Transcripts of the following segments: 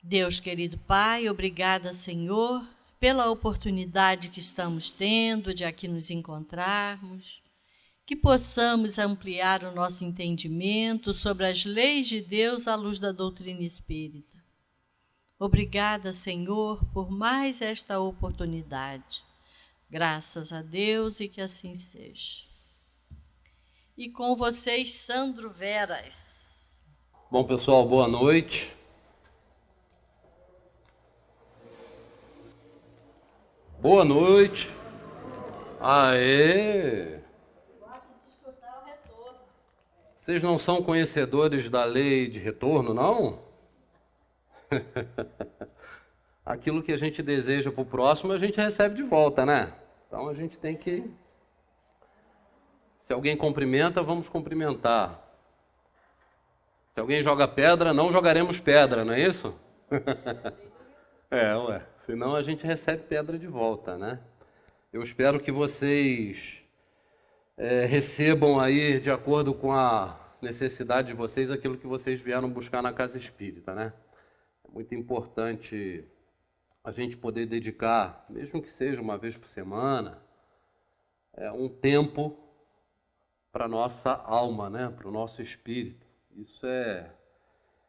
Deus querido Pai, obrigada, Senhor, pela oportunidade que estamos tendo de aqui nos encontrarmos, que possamos ampliar o nosso entendimento sobre as leis de Deus à luz da doutrina espírita. Obrigada, Senhor, por mais esta oportunidade. Graças a Deus e que assim seja. E com vocês, Sandro Veras. Bom, pessoal, boa noite. Boa noite. Aê! Gosto de escutar o retorno. Vocês não são conhecedores da lei de retorno, não? Aquilo que a gente deseja para o próximo, a gente recebe de volta, né? Então a gente tem que... Se alguém cumprimenta, vamos cumprimentar. Se alguém joga pedra, não jogaremos pedra, não é isso? Senão a gente recebe pedra de volta, né? Eu espero que vocês recebam aí, de acordo com a necessidade de vocês, aquilo que vocês vieram buscar na casa espírita, né? É muito importante a gente poder dedicar, mesmo que seja uma vez por semana, um tempo para a nossa alma, né? Para o nosso espírito. Isso é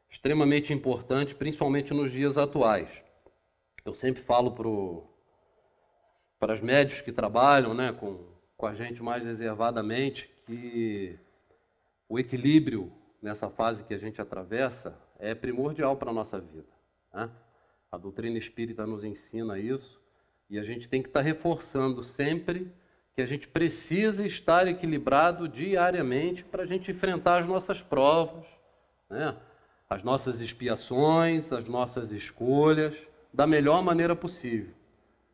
extremamente importante, principalmente nos dias atuais. Eu sempre falo para as médios que trabalham, né, com a gente mais reservadamente, que o equilíbrio nessa fase que a gente atravessa é primordial para a nossa vida, né? A doutrina espírita nos ensina isso e a gente tem que estar reforçando sempre que a gente precisa estar equilibrado diariamente para a gente enfrentar as nossas provas, né? As nossas expiações, as nossas escolhas, da melhor maneira possível.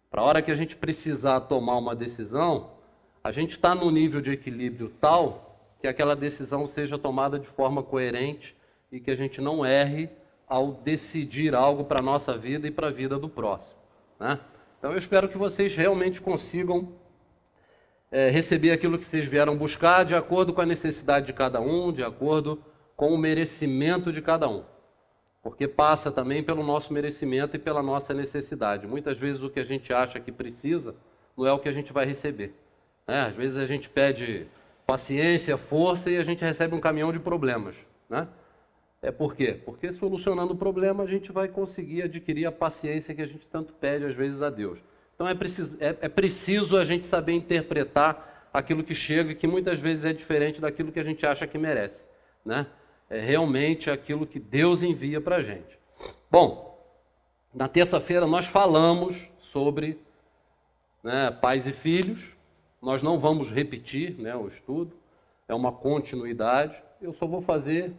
Para a hora que a gente precisar tomar uma decisão, a gente está num nível de equilíbrio tal que aquela decisão seja tomada de forma coerente e que a gente não erre ao decidir algo para a nossa vida e para a vida do próximo, né? Então eu espero que vocês realmente consigam receber aquilo que vocês vieram buscar de acordo com a necessidade de cada um, de acordo com o merecimento de cada um. Porque passa também pelo nosso merecimento e pela nossa necessidade. Muitas vezes o que a gente acha que precisa não é o que a gente vai receber, né? Às vezes a gente pede paciência, força e a gente recebe um caminhão de problemas, né? Por quê? Porque solucionando o problema a gente vai conseguir adquirir a paciência que a gente tanto pede às vezes a Deus. Então é preciso a gente saber interpretar aquilo que chega e que muitas vezes é diferente daquilo que a gente acha que merece, né? É realmente aquilo que Deus envia para a gente. Bom, na terça-feira nós falamos sobre, né, pais e filhos. Nós não vamos repetir, né, o estudo, é uma continuidade. Eu só vou fazer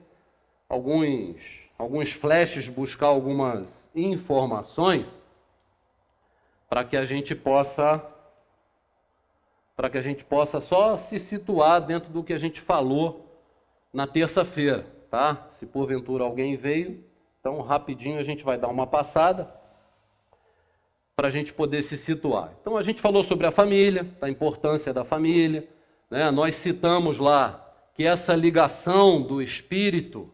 alguns flashes, buscar algumas informações para que a gente possa só se situar dentro do que a gente falou na terça-feira, tá? Se porventura alguém veio, então rapidinho a gente vai dar uma passada para a gente poder se situar. Então a gente falou sobre a família, a importância da família, né? Nós citamos lá que essa ligação do espírito,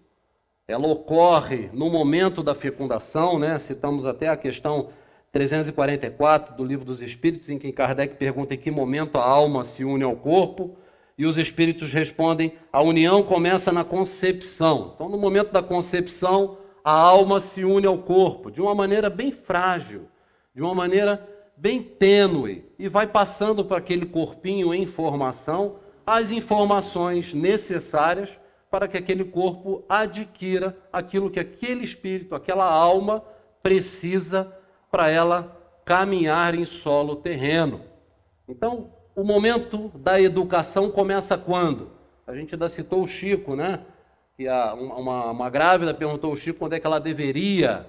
ela ocorre no momento da fecundação, né? Citamos até a questão 344 do Livro dos Espíritos, em que Kardec pergunta em que momento a alma se une ao corpo, e os espíritos respondem: a união começa na concepção. Então, no momento da concepção, a alma se une ao corpo, de uma maneira bem frágil, de uma maneira bem tênue, e vai passando para aquele corpinho em formação as informações necessárias para que aquele corpo adquira aquilo que aquele espírito, aquela alma, precisa para ela caminhar em solo terreno. Então, o momento da educação começa quando? A gente ainda citou o Chico, né? Que uma grávida perguntou ao Chico quando é que ela deveria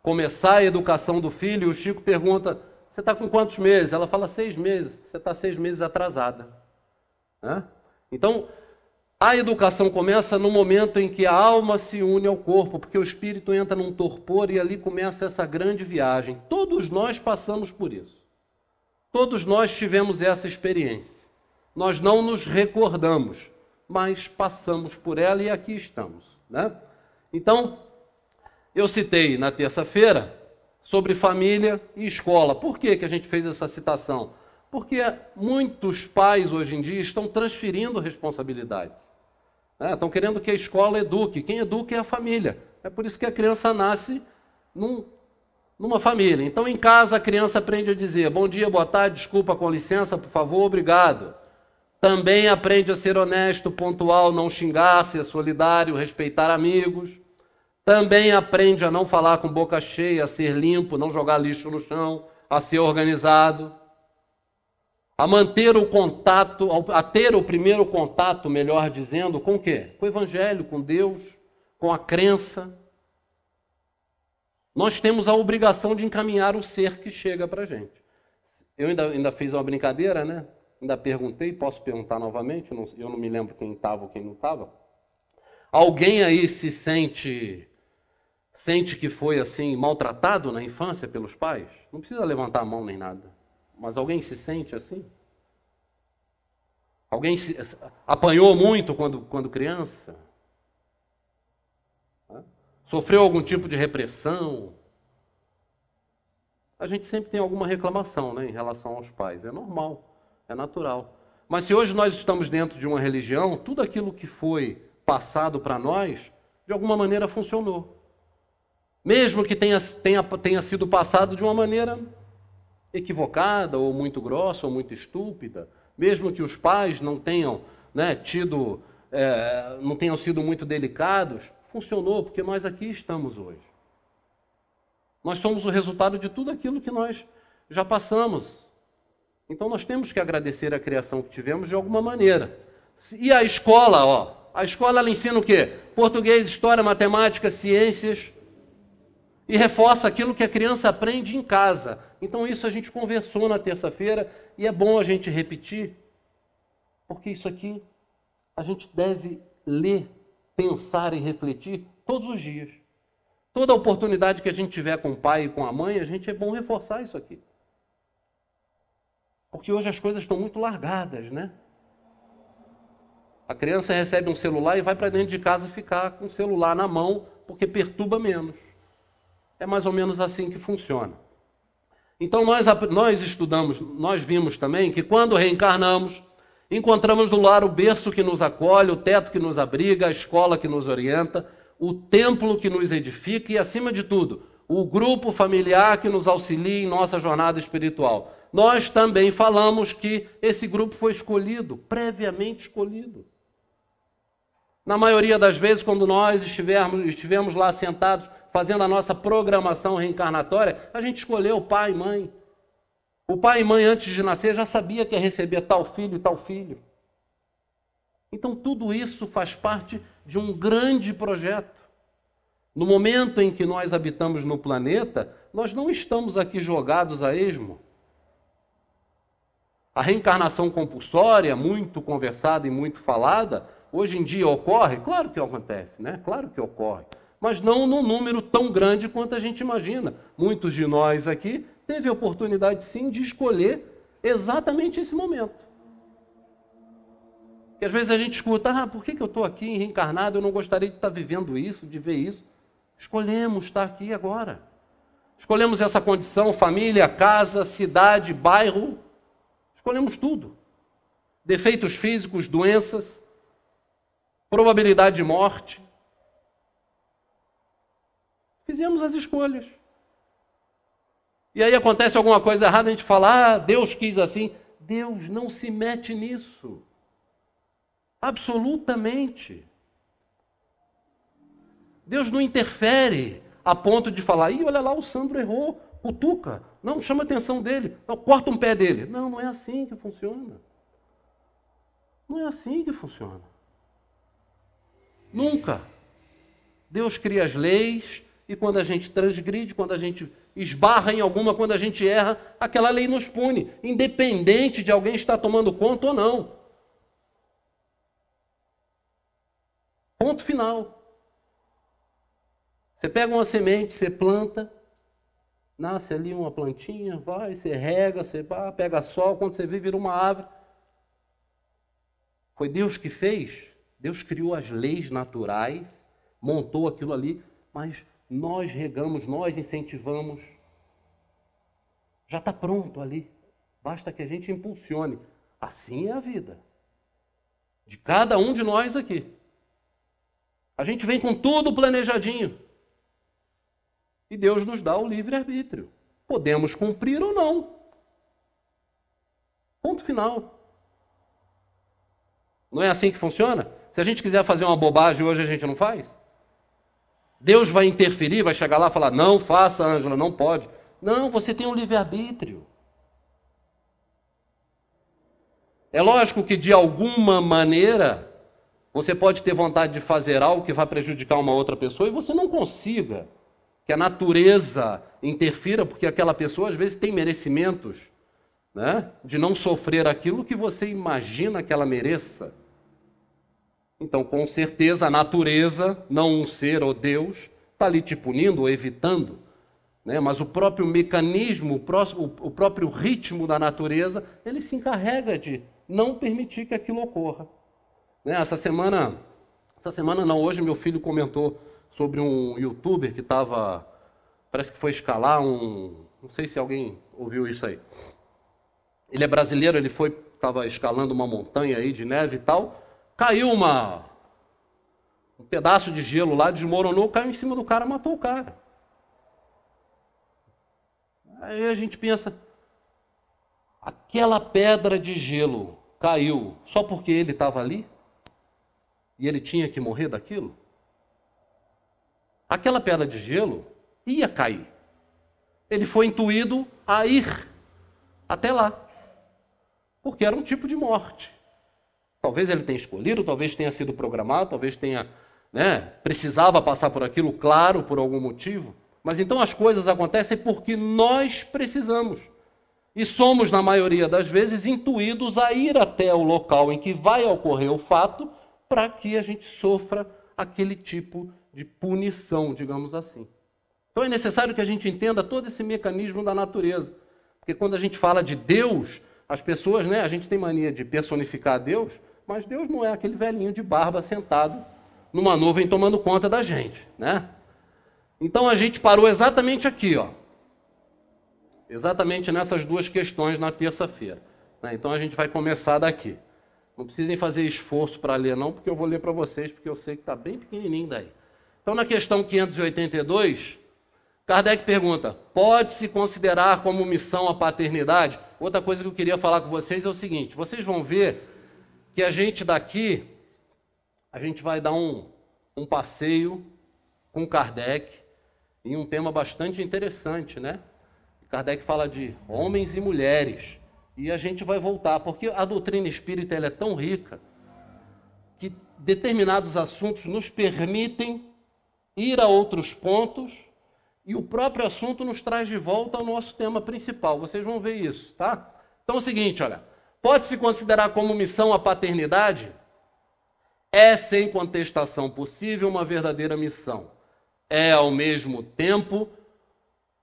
começar a educação do filho, e o Chico pergunta: você está com quantos meses? Ela fala: 6 meses. Você está 6 meses atrasada, né? Então, a educação começa no momento em que a alma se une ao corpo, porque o espírito entra num torpor e ali começa essa grande viagem. Todos nós passamos por isso. Todos nós tivemos essa experiência. Nós não nos recordamos, mas passamos por ela e aqui estamos, né? Então, Eu citei na terça-feira sobre família e escola. Por que a gente fez essa citação? Porque muitos pais hoje em dia estão transferindo responsabilidades. Estão querendo que a escola eduque. Quem educa é a família. É por isso que a criança nasce numa família. Então, em casa, a criança aprende a dizer bom dia, boa tarde, desculpa, com licença, por favor, obrigado. Também aprende a ser honesto, pontual, não xingar, ser solidário, respeitar amigos. Também aprende a não falar com boca cheia, a ser limpo, não jogar lixo no chão, a ser organizado, a manter o contato, a ter o primeiro contato, melhor dizendo, com o quê? Com o Evangelho, com Deus, com a crença. Nós temos a obrigação de encaminhar o ser que chega para a gente. Eu ainda fiz uma brincadeira, né? Ainda perguntei, posso perguntar novamente? Eu não me lembro quem estava ou quem não estava. Alguém aí se sente que foi assim maltratado na infância pelos pais? Não precisa levantar a mão nem nada. Mas alguém se sente assim? Alguém apanhou muito quando criança? Sofreu algum tipo de repressão? A gente sempre tem alguma reclamação, né, em relação aos pais. É normal, é natural. Mas se hoje nós estamos dentro de uma religião, tudo aquilo que foi passado para nós, de alguma maneira funcionou. Mesmo que tenha sido passado de uma maneira equivocada, ou muito grossa, ou muito estúpida, mesmo que os pais não tenham, não tenham sido muito delicados, funcionou, porque nós aqui estamos hoje. Nós somos o resultado de tudo aquilo que nós já passamos. Então nós temos que agradecer a criação que tivemos de alguma maneira. E a escola, a escola ela ensina o quê? Português, história, matemática, ciências, e reforça aquilo que a criança aprende em casa. Então isso a gente conversou na terça-feira e é bom a gente repetir, porque isso aqui a gente deve ler, pensar e refletir todos os dias. Toda oportunidade que a gente tiver com o pai e com a mãe, é bom reforçar isso aqui. Porque hoje as coisas estão muito largadas, né? A criança recebe um celular e vai para dentro de casa ficar com o celular na mão, porque perturba menos. É mais ou menos assim que funciona. Então nós estudamos, nós vimos também que quando reencarnamos, encontramos no lar o berço que nos acolhe, o teto que nos abriga, a escola que nos orienta, o templo que nos edifica e, acima de tudo, o grupo familiar que nos auxilia em nossa jornada espiritual. Nós também falamos que esse grupo foi escolhido, previamente escolhido. Na maioria das vezes, quando nós estivemos lá sentados, fazendo a nossa programação reencarnatória, a gente escolheu pai e mãe. O pai e mãe, antes de nascer, já sabia que ia receber tal filho e tal filho. Então, tudo isso faz parte de um grande projeto. No momento em que nós habitamos no planeta, nós não estamos aqui jogados a esmo. A reencarnação compulsória, muito conversada e muito falada, hoje em dia ocorre? Claro que acontece, né? Claro que ocorre. Mas não num número tão grande quanto a gente imagina. Muitos de nós aqui teve a oportunidade, sim, de escolher exatamente esse momento. Porque às vezes a gente escuta, por que eu estou aqui reencarnado, eu não gostaria de estar vivendo isso, de ver isso. Escolhemos estar aqui agora. Escolhemos essa condição, família, casa, cidade, bairro. Escolhemos tudo. Defeitos físicos, doenças, probabilidade de morte. Fizemos as escolhas. E aí acontece alguma coisa errada, a gente fala, Deus quis assim. Deus não se mete nisso. Absolutamente. Deus não interfere a ponto de falar, olha lá, o Sandro errou, cutuca. Não, chama a atenção dele. Não, corta um pé dele. Não, não é assim que funciona. Não é assim que funciona. Nunca. Deus cria as leis e quando a gente transgride, quando a gente esbarra em alguma, quando a gente erra, aquela lei nos pune, independente de alguém estar tomando conta ou não. Ponto final. Você pega uma semente, você planta, nasce ali uma plantinha, você rega, você pega sol, quando você vê, vira uma árvore. Foi Deus que fez. Deus criou as leis naturais, montou aquilo ali, mas nós regamos, nós incentivamos. Já está pronto ali. Basta que a gente impulsione. Assim é a vida de cada um de nós aqui. A gente vem com tudo planejadinho. E Deus nos dá o livre-arbítrio. Podemos cumprir ou não. Ponto final. Não é assim que funciona? Se a gente quiser fazer uma bobagem hoje, a gente não faz? Deus vai interferir, vai chegar lá e falar, não faça, Ângela, não pode. Não, você tem um livre-arbítrio. É lógico que de alguma maneira você pode ter vontade de fazer algo que vai prejudicar uma outra pessoa e você não consiga que a natureza interfira, porque aquela pessoa às vezes tem merecimentos, né, de não sofrer aquilo que você imagina que ela mereça. Então, com certeza, a natureza, não um ser ou Deus, está ali te punindo ou evitando, né? Mas o próprio mecanismo, o próprio ritmo da natureza, ele se encarrega de não permitir que aquilo ocorra. Né? Essa semana não, hoje meu filho comentou sobre um youtuber que estava, parece que foi escalar não sei se alguém ouviu isso aí. Ele é brasileiro, ele estava escalando uma montanha aí de neve e tal, caiu um pedaço de gelo lá, desmoronou, caiu em cima do cara, matou o cara. Aí a gente pensa, aquela pedra de gelo caiu só porque ele estava ali? E ele tinha que morrer daquilo? Aquela pedra de gelo ia cair. Ele foi intuído a ir até lá, porque era um tipo de morte. Talvez ele tenha escolhido, talvez tenha sido programado, talvez tenha, precisava passar por aquilo, claro, por algum motivo. Mas então as coisas acontecem porque nós precisamos. E somos, na maioria das vezes, intuídos a ir até o local em que vai ocorrer o fato para que a gente sofra aquele tipo de punição, digamos assim. Então é necessário que a gente entenda todo esse mecanismo da natureza. Porque quando a gente fala de Deus, as pessoas, a gente tem mania de personificar Deus, mas Deus não é aquele velhinho de barba sentado numa nuvem tomando conta da gente, né? Então a gente parou exatamente aqui, ó. Exatamente nessas duas questões na terça-feira. Então a gente vai começar daqui. Não precisem fazer esforço para ler não, porque eu vou ler para vocês, porque eu sei que está bem pequenininho daí. Então na questão 582, Kardec pergunta, pode-se considerar como missão a paternidade? Outra coisa que eu queria falar com vocês é o seguinte, vocês vão ver que a gente daqui, a gente vai dar um passeio com Kardec em um tema bastante interessante, né? Kardec fala de homens e mulheres, e a gente vai voltar, porque a doutrina espírita ela é tão rica que determinados assuntos nos permitem ir a outros pontos e o próprio assunto nos traz de volta ao nosso tema principal. Vocês vão ver isso, tá? Então é o seguinte, olha, pode-se considerar como missão a paternidade? É, sem contestação possível, uma verdadeira missão. É, ao mesmo tempo,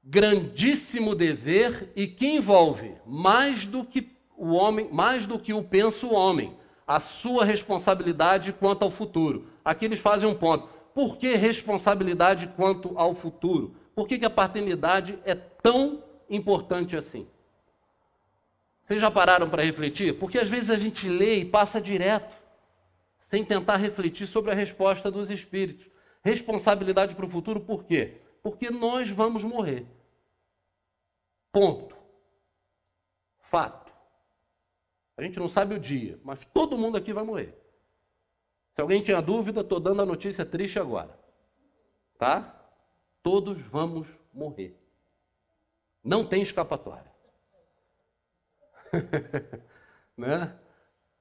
grandíssimo dever e que envolve mais do que o pensa o homem, a sua responsabilidade quanto ao futuro. Aqui eles fazem um ponto. Por que responsabilidade quanto ao futuro? Por que a paternidade é tão importante assim? Vocês já pararam para refletir? Porque às vezes a gente lê e passa direto, sem tentar refletir sobre a resposta dos espíritos. Responsabilidade para o futuro, por quê? Porque nós vamos morrer. Ponto. Fato. A gente não sabe o dia, mas todo mundo aqui vai morrer. Se alguém tinha dúvida, estou dando a notícia triste agora. Tá? Todos vamos morrer. Não tem escapatória. Né?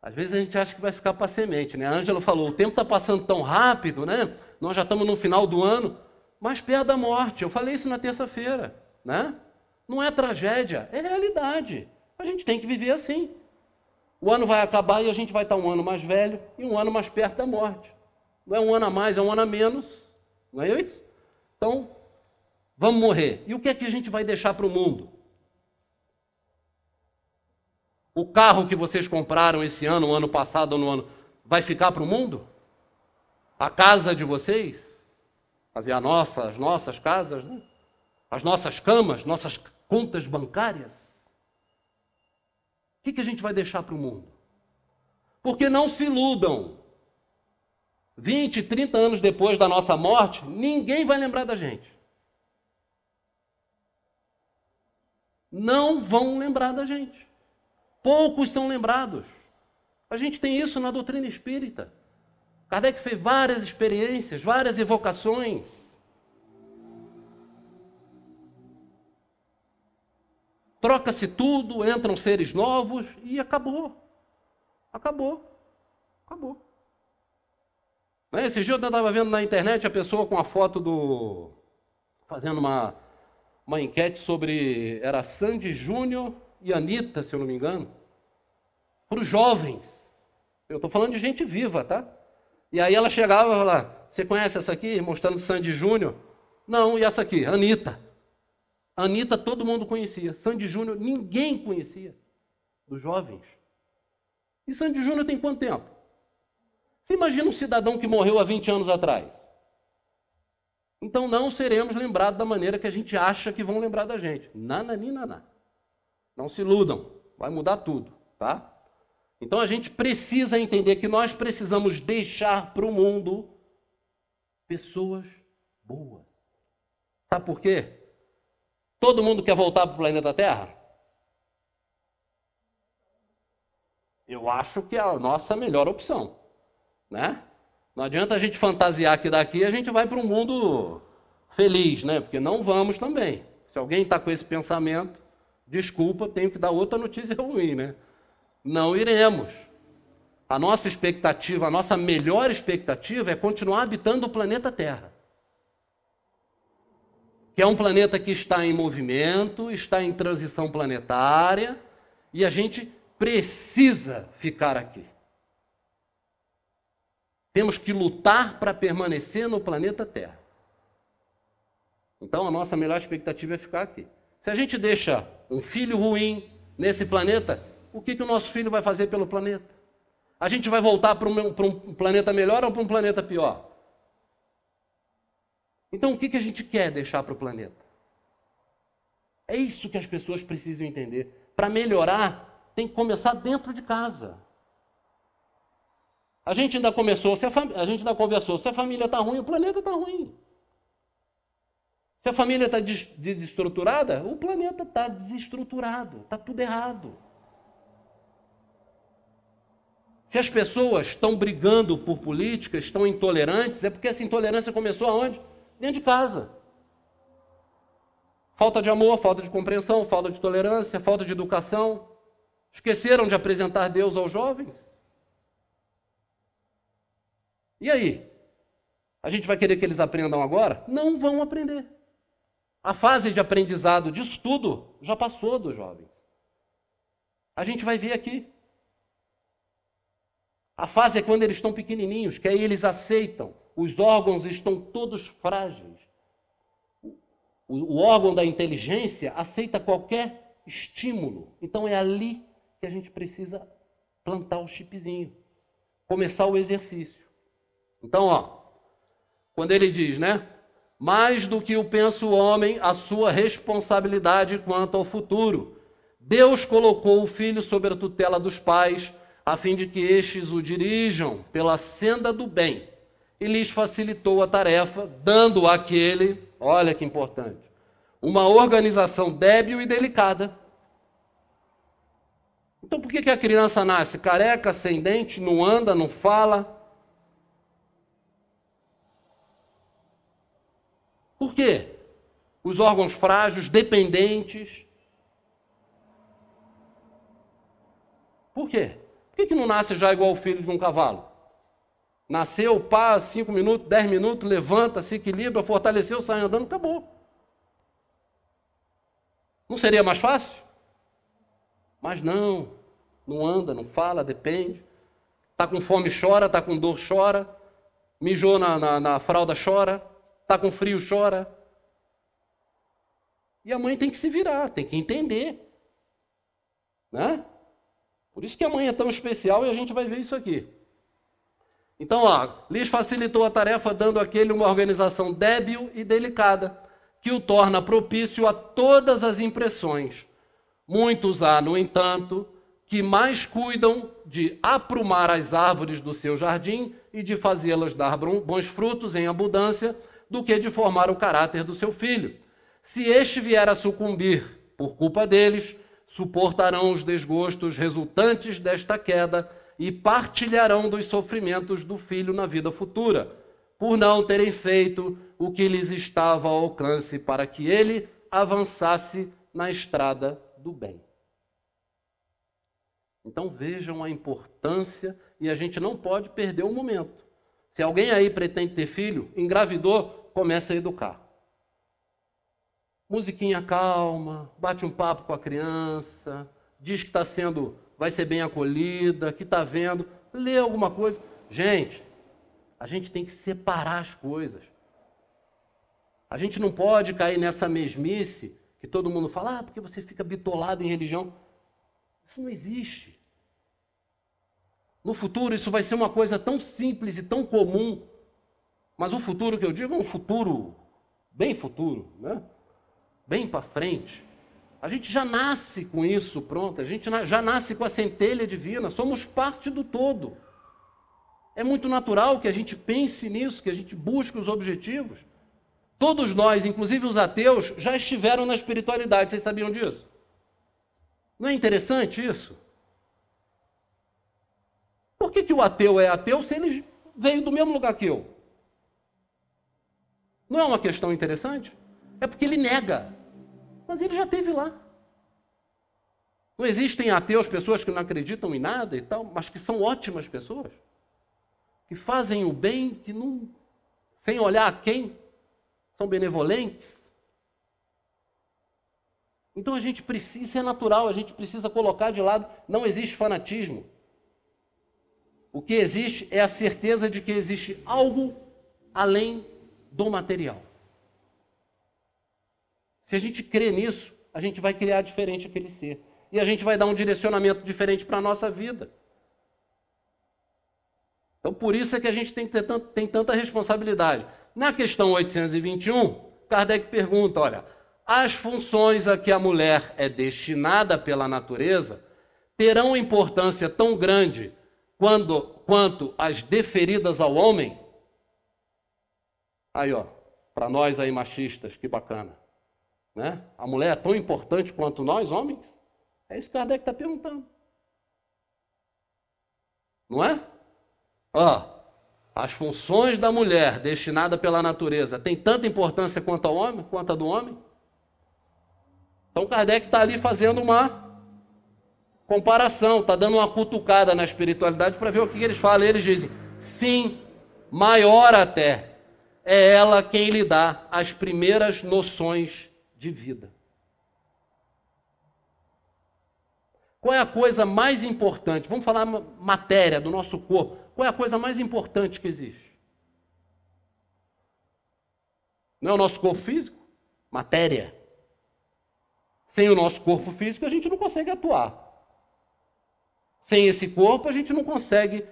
Às vezes a gente acha que vai ficar para semente, né? A Ângela falou, o tempo está passando tão rápido, né? Nós já estamos no final do ano, mas perto da morte. Eu falei isso na terça-feira, né? Não é tragédia, é realidade. A gente tem que viver assim. O ano vai acabar e a gente vai estar um ano mais velho e um ano mais perto da morte. Não é um ano a mais, é um ano a menos. Não é isso? Então, vamos morrer. E o que é que a gente vai deixar para o mundo? O carro que vocês compraram esse ano, o ano passado ou no ano, vai ficar para o mundo? A casa de vocês? fazer as nossas casas, né? As nossas camas, nossas contas bancárias. O que a gente vai deixar para o mundo? Porque não se iludam. 20, 30 anos depois da nossa morte, ninguém vai lembrar da gente. Não vão lembrar da gente. Poucos são lembrados. A gente tem isso na doutrina espírita. Kardec fez várias experiências, várias evocações. Troca-se tudo, entram seres novos e acabou. Acabou. Esse dia eu estava vendo na internet a pessoa com a foto fazendo uma enquete sobre... Era Sandy Júnior e Anitta, se eu não me engano. Para os jovens. Eu estou falando de gente viva, tá? E aí ela chegava e falava, você conhece essa aqui? Mostrando Sandy Júnior. Não, e essa aqui? Anitta. Anitta todo mundo conhecia. Sandy Júnior ninguém conhecia. Dos jovens. E Sandy Júnior tem quanto tempo? Você imagina um cidadão que morreu há 20 anos atrás? Então não seremos lembrados da maneira que a gente acha que vão lembrar da gente. Nananina. Não se iludam. Vai mudar tudo, tá? Então a gente precisa entender que nós precisamos deixar para o mundo pessoas boas. Sabe por quê? Todo mundo quer voltar para o planeta Terra? Eu acho que é a nossa melhor opção, né? Não adianta a gente fantasiar que daqui a gente vai para um mundo feliz, né? Porque não vamos também. Se alguém está com esse pensamento, desculpa, tenho que dar outra notícia ruim, né? Não iremos. A nossa expectativa, a nossa melhor expectativa é continuar habitando o planeta Terra. Que é um planeta que está em movimento, está em transição planetária, e a gente precisa ficar aqui. Temos que lutar para permanecer no planeta Terra. Então a nossa melhor expectativa é ficar aqui. Se a gente deixa um filho ruim nesse planeta, o que o nosso filho vai fazer pelo planeta? A gente vai voltar para um planeta melhor ou para um planeta pior? Então o que a gente quer deixar para o planeta? É isso que as pessoas precisam entender. Para melhorar, tem que começar dentro de casa. A gente ainda conversou, se a família está ruim, o planeta está ruim. Se a família está desestruturada, o planeta está desestruturado, está tudo errado. Se as pessoas estão brigando por política, estão intolerantes, é porque essa intolerância começou aonde? Dentro de casa. Falta de amor, falta de compreensão, falta de tolerância, falta de educação. Esqueceram de apresentar Deus aos jovens? E aí? A gente vai querer que eles aprendam agora? Não vão aprender. A fase de aprendizado disso tudo já passou dos jovens. A gente vai ver aqui. A fase é quando eles estão pequenininhos, que aí eles aceitam. Os órgãos estão todos frágeis. O órgão da inteligência aceita qualquer estímulo. Então é ali que a gente precisa plantar o chipzinho. Começar o exercício. Então, quando ele diz, né? Mais do que o pensa o homem, a sua responsabilidade quanto ao futuro. Deus colocou o filho sob a tutela dos pais, a fim de que estes o dirijam pela senda do bem. E lhes facilitou a tarefa, dando àquele, olha que importante, uma organização débil e delicada. Então por que a criança nasce careca, sem dente, não anda, não fala? Por quê? Os órgãos frágeis, dependentes. Por quê? Por que não nasce já igual o filho de um cavalo? Nasceu, pá, 5 minutos, 10 minutos, levanta, se equilibra, fortaleceu, sai andando, acabou. Não seria mais fácil? Mas não anda, não fala, depende. Está com fome, chora, está com dor, chora. Mijou na fralda, chora. Está com frio, chora. E a mãe tem que se virar, tem que entender. Né? Por isso que a mãe é tão especial e a gente vai ver isso aqui. Então, lhes facilitou a tarefa dando àquele uma organização débil e delicada, que o torna propício a todas as impressões. Muitos há, no entanto, que mais cuidam de aprumar as árvores do seu jardim e de fazê-las dar bons frutos em abundância, do que de formar o caráter do seu filho. Se este vier a sucumbir por culpa deles, suportarão os desgostos resultantes desta queda e partilharão dos sofrimentos do filho na vida futura, por não terem feito o que lhes estava ao alcance para que ele avançasse na estrada do bem. Então vejam a importância, e a gente não pode perder o momento. Se alguém aí pretende ter filho, engravidou, começa a educar. Musiquinha calma, bate um papo com a criança, diz que vai ser bem acolhida, que está vendo, lê alguma coisa. Gente, a gente tem que separar as coisas. A gente não pode cair nessa mesmice que todo mundo fala, porque você fica bitolado em religião. Isso não existe. No futuro isso vai ser uma coisa tão simples e tão comum, mas o futuro que eu digo é um futuro, bem futuro, né? Bem para frente. A gente já nasce com isso pronto, a gente já nasce com a centelha divina, somos parte do todo. É muito natural que a gente pense nisso, que a gente busque os objetivos. Todos nós, inclusive os ateus, já estiveram na espiritualidade, vocês sabiam disso? Não é interessante isso? Por que o ateu é ateu se ele veio do mesmo lugar que eu? Não é uma questão interessante? É porque ele nega. Mas ele já esteve lá. Não existem ateus, pessoas que não acreditam em nada e tal, mas que são ótimas pessoas. Que fazem o bem, que não, sem olhar a quem, são benevolentes. Então a gente precisa, isso é natural, a gente precisa colocar de lado, não existe fanatismo. O que existe é a certeza de que existe algo além do material. Se a gente crê nisso, a gente vai criar diferente aquele ser. E a gente vai dar um direcionamento diferente para a nossa vida. Então, por isso é que a gente tem tanta responsabilidade. Na questão 821, Kardec pergunta, olha, as funções a que a mulher é destinada pela natureza terão importância tão grande quanto as deferidas ao homem? Aí, para nós aí machistas, que bacana. Né? A mulher é tão importante quanto nós, homens? É isso que Kardec está perguntando. Não é? As funções da mulher destinada pela natureza têm tanta importância quanto ao homem, quanto a do homem? Então Kardec está ali fazendo uma comparação, está dando uma cutucada na espiritualidade para ver o que eles falam. Eles dizem, sim, maior até, é ela quem lhe dá as primeiras noções de vida. Qual é a coisa mais importante? Vamos falar matéria do nosso corpo. Qual é a coisa mais importante que existe? Não é o nosso corpo físico? Matéria. Sem o nosso corpo físico, a gente não consegue atuar. Sem esse corpo, a gente não consegue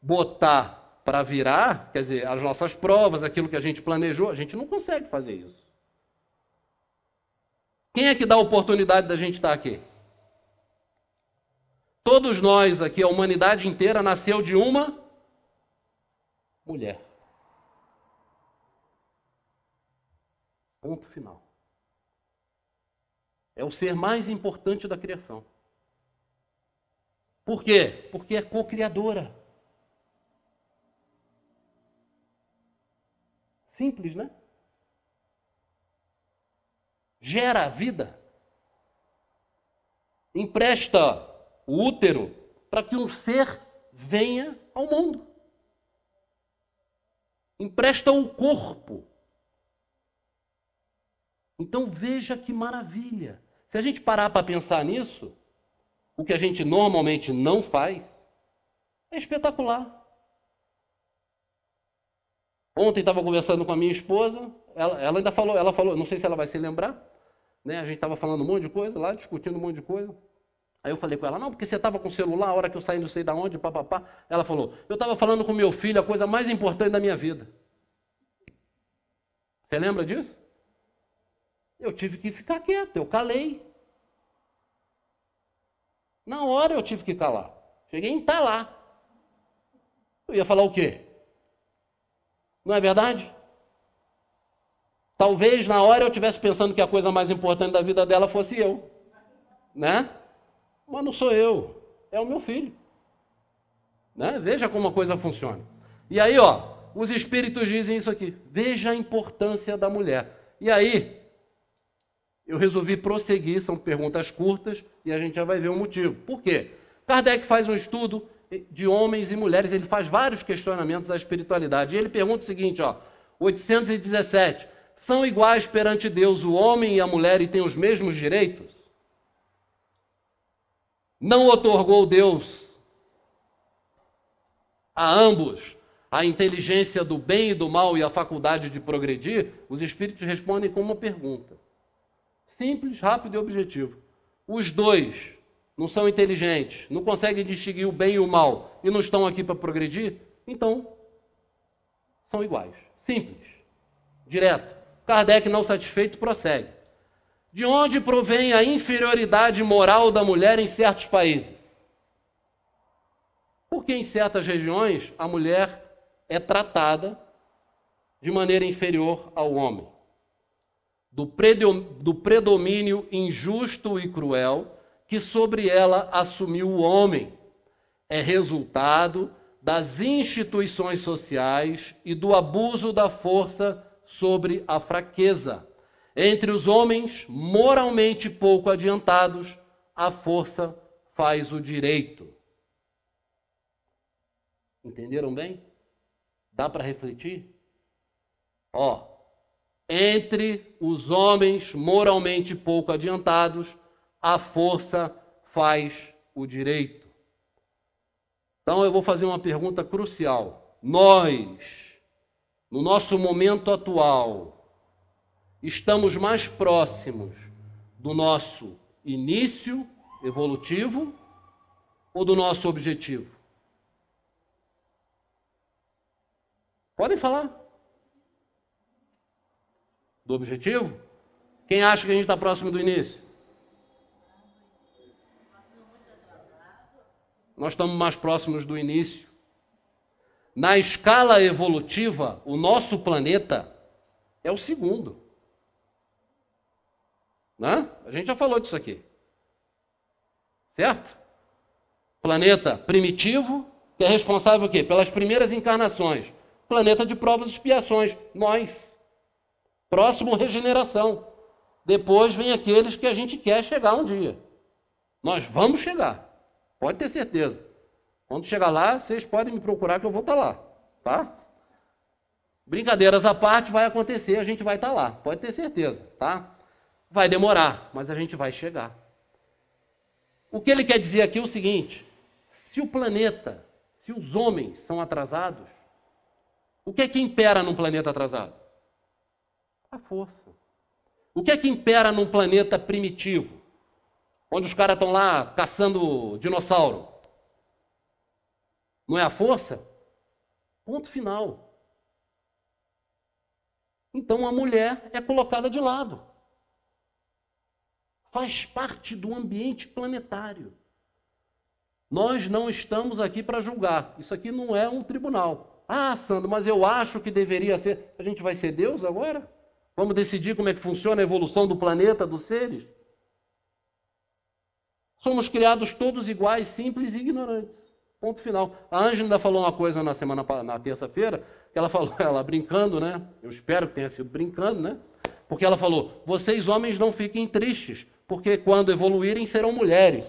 botar para virar, quer dizer, as nossas provas, aquilo que a gente planejou, a gente não consegue fazer isso. Quem é que dá a oportunidade da gente estar aqui? Todos nós aqui, a humanidade inteira, nasceu de uma mulher. Ponto final. É o ser mais importante da criação. Por quê? Porque é co-criadora. Simples, né? Gera a vida. Empresta o útero para que um ser venha ao mundo. Empresta o corpo. Então veja que maravilha. Se a gente parar para pensar nisso, o que a gente normalmente não faz, é espetacular. Ontem estava conversando com a minha esposa, ela ainda falou, não sei se ela vai se lembrar, né? A gente estava falando um monte de coisa lá, discutindo um monte de coisa. Aí eu falei com ela, não, porque você estava com o celular, a hora que eu saí não sei de onde, papapá. Ela falou, eu estava falando com meu filho a coisa mais importante da minha vida. Você lembra disso? Eu tive que ficar quieto, eu calei. Na hora eu tive que calar. Cheguei a entalar. Eu ia falar o quê? Não é verdade? Talvez na hora eu estivesse pensando que a coisa mais importante da vida dela fosse eu. Né? Mas não sou eu, é o meu filho. Né? Veja como a coisa funciona. E aí, ó, os espíritos dizem isso aqui. Veja a importância da mulher. E aí, eu resolvi prosseguir, são perguntas curtas, e a gente já vai ver o motivo. Por quê? Kardec faz um estudo de homens e mulheres, ele faz vários questionamentos à espiritualidade. E ele pergunta o seguinte, ó, 817, são iguais perante Deus o homem e a mulher e têm os mesmos direitos? Não otorgou Deus a ambos a inteligência do bem e do mal e a faculdade de progredir? Os espíritos respondem com uma pergunta. Simples, rápido e objetivo. Os dois não são inteligentes, não conseguem distinguir o bem e o mal e não estão aqui para progredir? Então, são iguais. Simples, direto. Kardec, não satisfeito, prossegue. De onde provém a inferioridade moral da mulher em certos países? Porque em certas regiões a mulher é tratada de maneira inferior ao homem. Do predomínio injusto e cruel que sobre ela assumiu o homem. É resultado das instituições sociais e do abuso da força sobre a fraqueza. Entre os homens moralmente pouco adiantados, a força faz o direito. Entenderam bem? Dá para refletir? Ó, entre os homens moralmente pouco adiantados, a força faz o direito. Então eu vou fazer uma pergunta crucial. Nós, no nosso momento atual, estamos mais próximos do nosso início evolutivo ou do nosso objetivo? Podem falar. Do objetivo? Quem acha que a gente está próximo do início? Nós estamos mais próximos do início. Na escala evolutiva, o nosso planeta é o segundo. Né? A gente já falou disso aqui. Certo? Planeta primitivo, que é responsável o quê? Pelas primeiras encarnações. Planeta de provas e expiações. Nós. Próximo, regeneração. Depois vem aqueles que a gente quer chegar um dia. Nós vamos chegar. Pode ter certeza. Quando chegar lá, vocês podem me procurar que eu vou estar lá. Tá? Brincadeiras à parte, vai acontecer, a gente vai estar lá. Pode ter certeza. Tá? Vai demorar, mas a gente vai chegar. O que ele quer dizer aqui é o seguinte. Se o planeta, se os homens são atrasados, o que é que impera num planeta atrasado? A força. O que é que impera num planeta primitivo? Onde os caras estão lá caçando dinossauro. Não é a força? Ponto final. Então a mulher é colocada de lado. Faz parte do ambiente planetário. Nós não estamos aqui para julgar. Isso aqui não é um tribunal. Ah, Sandro, mas eu acho que deveria ser. A gente vai ser Deus agora? Vamos decidir como é que funciona a evolução do planeta, dos seres? Somos criados todos iguais, simples e ignorantes. Ponto final. A Ângela ainda falou uma coisa na terça-feira, que ela falou, ela brincando, né? Eu espero que tenha sido brincando, né? Porque ela falou, vocês homens não fiquem tristes, porque quando evoluírem serão mulheres.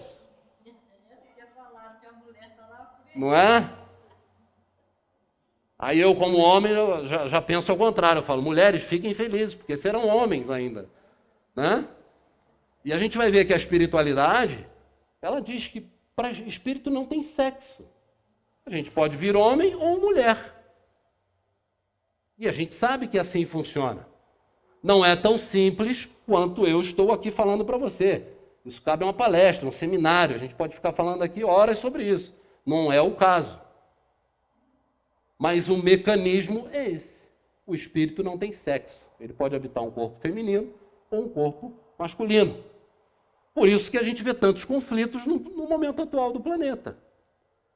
Não é? Aí eu, como homem, eu já penso ao contrário. Eu falo, mulheres, fiquem felizes, porque serão homens ainda. Né? E a gente vai ver que a espiritualidade, ela diz que para espírito não tem sexo. A gente pode vir homem ou mulher. E a gente sabe que assim funciona. Não é tão simples quanto eu estou aqui falando para você. Isso cabe a uma palestra, um seminário. A gente pode ficar falando aqui horas sobre isso. Não é o caso. Mas o mecanismo é esse. O espírito não tem sexo. Ele pode habitar um corpo feminino ou um corpo masculino. Por isso que a gente vê tantos conflitos no momento atual do planeta.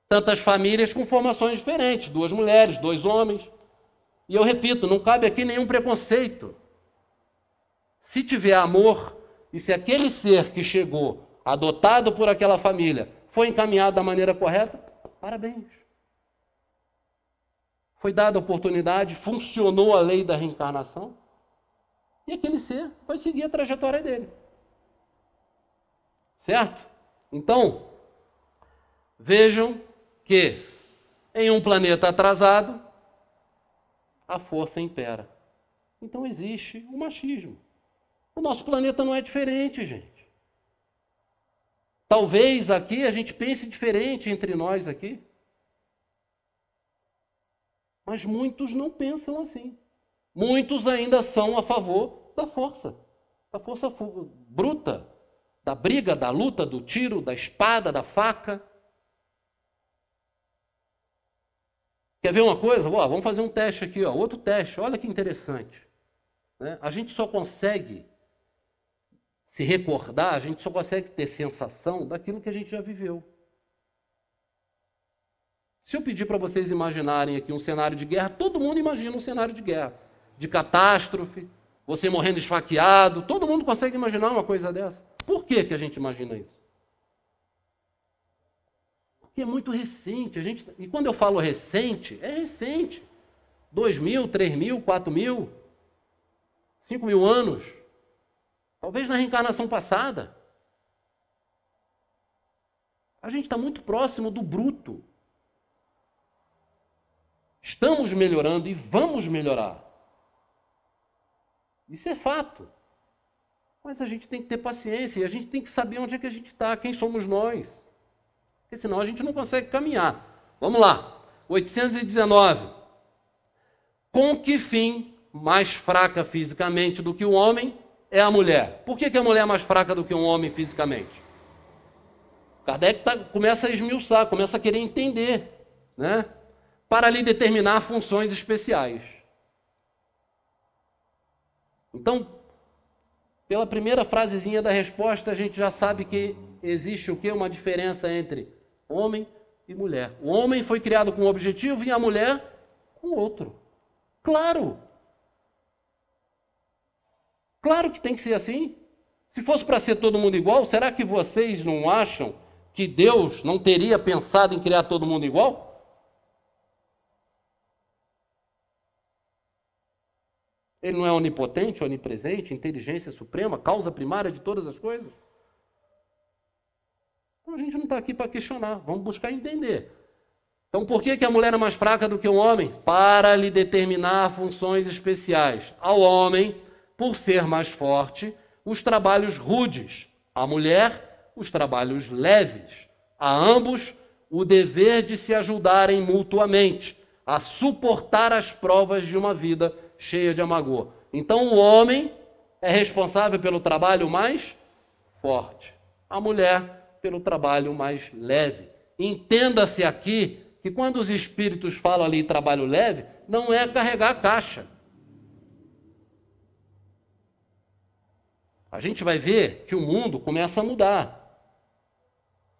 Tantas famílias com formações diferentes, 2 mulheres, 2 homens. E eu repito, não cabe aqui nenhum preconceito. Se tiver amor, e se aquele ser que chegou, adotado por aquela família, foi encaminhado da maneira correta, parabéns. Foi dada a oportunidade, funcionou a lei da reencarnação, e aquele ser vai seguir a trajetória dele. Certo? Então, vejam que em um planeta atrasado, a força impera. Então existe o machismo. O nosso planeta não é diferente, gente. Talvez aqui a gente pense diferente entre nós aqui. Mas muitos não pensam assim. Muitos ainda são a favor da força bruta, da briga, da luta, do tiro, da espada, da faca. Quer ver uma coisa? Vamos fazer um teste aqui, outro teste. Olha que interessante. Né? A gente só consegue se recordar, a gente só consegue ter sensação daquilo que a gente já viveu. Se eu pedir para vocês imaginarem aqui um cenário de guerra, todo mundo imagina um cenário de guerra, de catástrofe, você morrendo esfaqueado, todo mundo consegue imaginar uma coisa dessa. Por que a gente imagina isso? Porque é muito recente. E quando eu falo recente, é recente. 2.000, 3.000, 4.000, 5.000 anos. Talvez na reencarnação passada. A gente está muito próximo do bruto. Estamos melhorando e vamos melhorar. Isso é fato. Mas a gente tem que ter paciência e a gente tem que saber onde é que a gente está, quem somos nós. Porque senão a gente não consegue caminhar. Vamos lá. 819. Com que fim mais fraca fisicamente do que o homem é a mulher? Por que a mulher é mais fraca do que um homem fisicamente? Kardec começa a esmiuçar, começa a querer entender, né? Para lhe determinar funções especiais. Então, pela primeira frasezinha da resposta, a gente já sabe que existe o quê? Uma diferença entre homem e mulher. O homem foi criado com um objetivo e a mulher com outro. Claro! Claro que tem que ser assim. Se fosse para ser todo mundo igual, será que vocês não acham que Deus não teria pensado em criar todo mundo igual? Ele não é onipotente, onipresente, inteligência suprema, causa primária de todas as coisas? Então a gente não está aqui para questionar, vamos buscar entender. Então por que a mulher é mais fraca do que o homem? Para lhe determinar funções especiais. Ao homem, por ser mais forte, os trabalhos rudes. À mulher, os trabalhos leves. A ambos, o dever de se ajudarem mutuamente, a suportar as provas de uma vida cheia de amargor. Então o homem é responsável pelo trabalho mais forte. A mulher pelo trabalho mais leve. Entenda-se aqui que quando os espíritos falam ali trabalho leve, não é carregar a caixa. A gente vai ver que o mundo começa a mudar.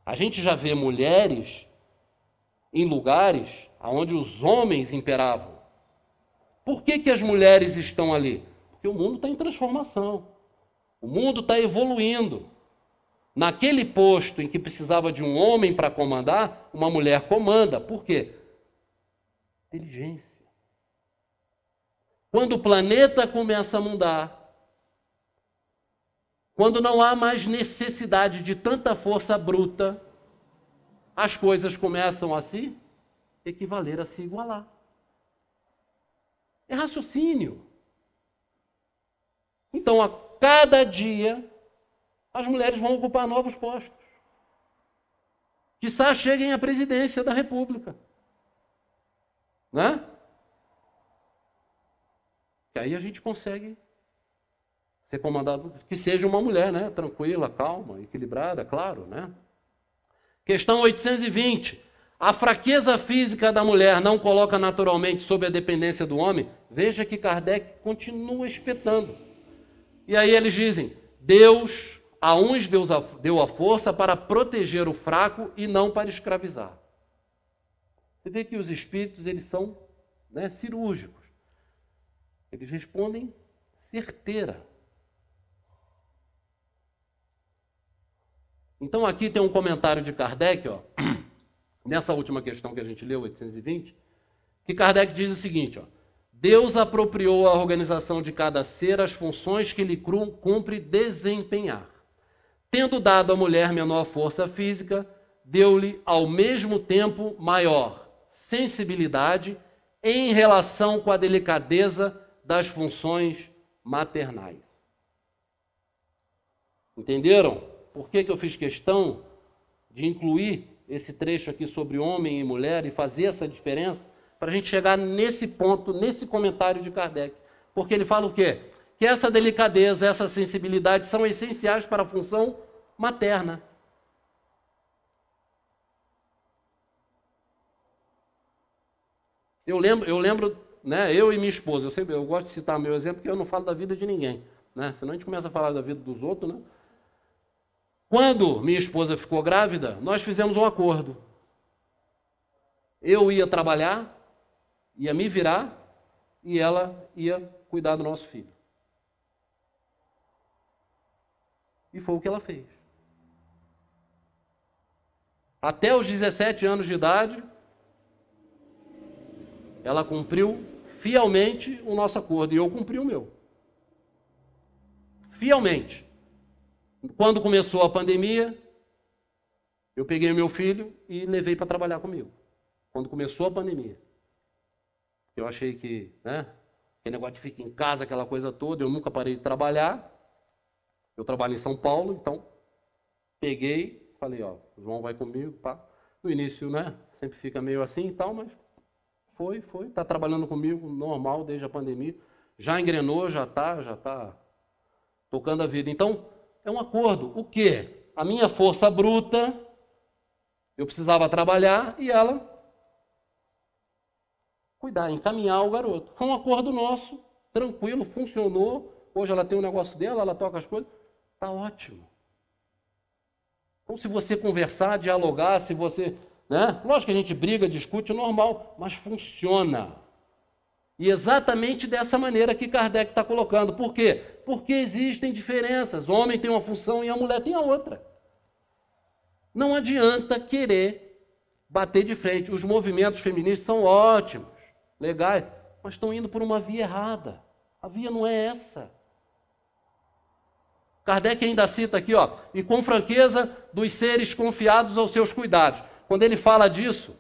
A gente já vê mulheres em lugares onde os homens imperavam. Por que as mulheres estão ali? Porque o mundo está em transformação. O mundo está evoluindo. Naquele posto em que precisava de um homem para comandar, uma mulher comanda. Por quê? Inteligência. Quando o planeta começa a mudar, quando não há mais necessidade de tanta força bruta, as coisas começam a se equivaler, a se igualar. É raciocínio. Então, a cada dia, as mulheres vão ocupar novos postos. Quizá cheguem à presidência da República. Né? Que aí a gente consegue ser comandado, que seja uma mulher, né? Tranquila, calma, equilibrada, claro, né? Questão 820. A fraqueza física da mulher não coloca naturalmente sob a dependência do homem? Veja que Kardec continua espetando. E aí eles dizem, Deus, a uns deu a força para proteger o fraco e não para escravizar. Você vê que os espíritos, eles são, né, cirúrgicos. Eles respondem certeira. Então aqui tem um comentário de Kardec, ó, nessa última questão que a gente leu, 820, que Kardec diz o seguinte, ó, Deus apropriou à organização de cada ser as funções que lhe cumpre desempenhar. Tendo dado à mulher menor força física, deu-lhe ao mesmo tempo maior sensibilidade em relação com a delicadeza das funções maternais. Entenderam? Por que eu fiz questão de incluir esse trecho aqui sobre homem e mulher e fazer essa diferença? Para a gente chegar nesse ponto, nesse comentário de Kardec. Porque ele fala o quê? Que essa delicadeza, essa sensibilidade são essenciais para a função materna. Eu lembro, né, eu e minha esposa, eu gosto de citar meu exemplo, porque eu não falo da vida de ninguém, né? Senão a gente começa a falar da vida dos outros, né? Quando minha esposa ficou grávida, nós fizemos um acordo. Eu ia trabalhar, ia me virar, e ela ia cuidar do nosso filho. E foi o que ela fez. Até os 17 anos de idade, ela cumpriu fielmente o nosso acordo, e eu cumpri o meu. Fielmente. Quando começou a pandemia, eu peguei o meu filho e levei para trabalhar comigo. Quando começou a pandemia. Eu achei que, né, aquele negócio de ficar em casa, aquela coisa toda, eu nunca parei de trabalhar. Eu trabalho em São Paulo, então peguei, falei, ó, o João vai comigo, pá. No início, né, sempre fica meio assim e tal, mas foi, tá trabalhando comigo normal desde a pandemia. Já engrenou, já tá tocando a vida. Então, é um acordo. O quê? A minha força bruta, eu precisava trabalhar e ela cuidar, encaminhar o garoto. Foi um acordo nosso, tranquilo, funcionou. Hoje ela tem um negócio dela, ela toca as coisas. Está ótimo. Então, se você conversar, dialogar, se você, né? Lógico que a gente briga, discute, normal, mas funciona. E exatamente dessa maneira que Kardec está colocando. Por quê? Porque existem diferenças. O homem tem uma função e a mulher tem a outra. Não adianta querer bater de frente. Os movimentos feministas são ótimos, legais, mas estão indo por uma via errada. A via não é essa. Kardec ainda cita aqui, ó, e com franqueza dos seres confiados aos seus cuidados. Quando ele fala disso,